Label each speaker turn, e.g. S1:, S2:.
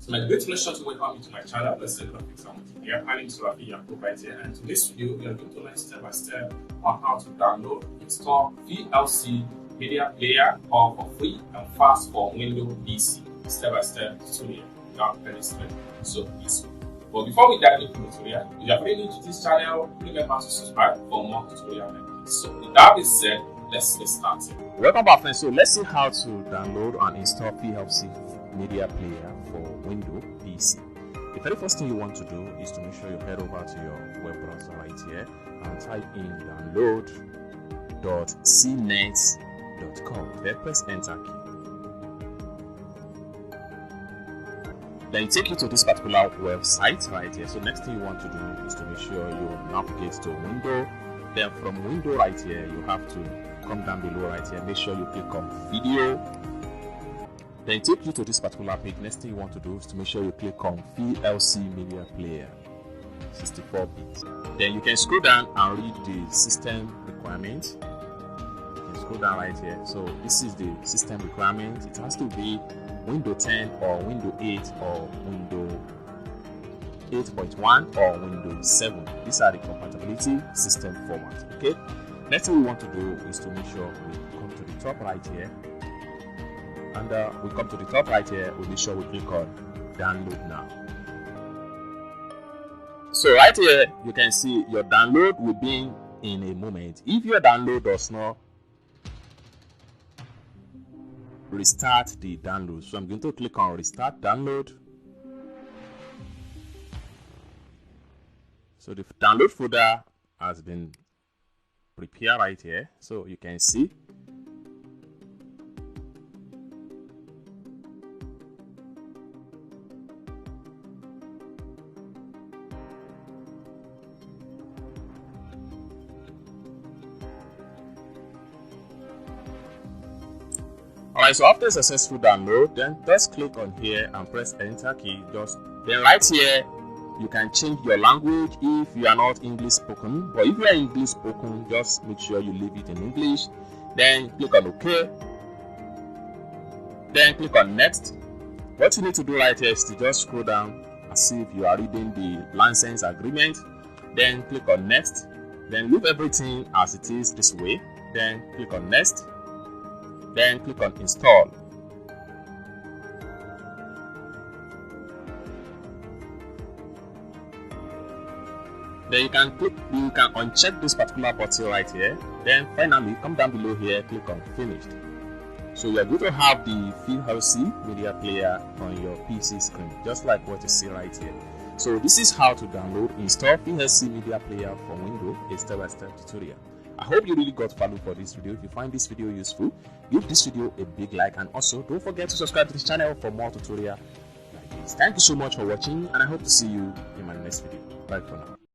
S1: So my great pleasure to welcome you to my channel. Let's say graphics and multimedia. My name is Rafi right here, and in this video we are going to learn step by step on how to download, install VLC Media Player for free and fast for Windows PC. Step by step tutorial without any stress. So easy. But before we dive into the tutorial, if you are very new to this channel, please remember to subscribe for more tutorials like this. So with that being said, let's get started.
S2: Welcome back, friends. So let's see how to download and install VLC Media Player for Windows PC. The very first thing you want to do is to make sure you head over to your web browser right here and type in download.cnet.com. Then press enter key. Then take you to this particular website right here. So next thing you want to do is to make sure you navigate to Windows. Then from Windows right here, you have to come down below right here. Make sure you click on video. Then take you to this particular page. Next thing you want to do is to make sure you click on VLC Media Player 64-bit. Then you can scroll down and read the system requirements. You can scroll down right here. So this is the system requirement. It has to be Windows 10 or Windows 8 or Windows 8.1 or Windows 7. These are the compatibility system formats. Okay. Next thing we want to do is to make sure we come to the top right here. And we come to the top right here, we'll make sure we click on download now. So right here, you can see your download will be in a moment. If your download does not restart the download, so I'm going to click on restart download. So the download folder has been prepared right here, so you can see. Alright, so after successful download, then just click on here and press enter key. Then right here, you can change your language if you are not English spoken. But if you are English spoken, just make sure you leave it in English. Then click on OK. Then click on next. What you need to do right here is to just scroll down and see if you are reading the license agreement. Then click on next. Then leave everything as it is this way. Then click on next. Then click on install. Then you can uncheck this particular button right here. Then finally come down below here, click on finished. So you are going to have the VLC Media Player on your PC screen, just like what you see right here. So this is how to download, install VLC Media Player for Windows, a step-by-step tutorial. I hope you really got value for this video. If you find this video useful, give this video a big like, and also don't forget to subscribe to this channel for more tutorials like this. Thank you so much for watching, and I hope to see you in my next video. Bye for now.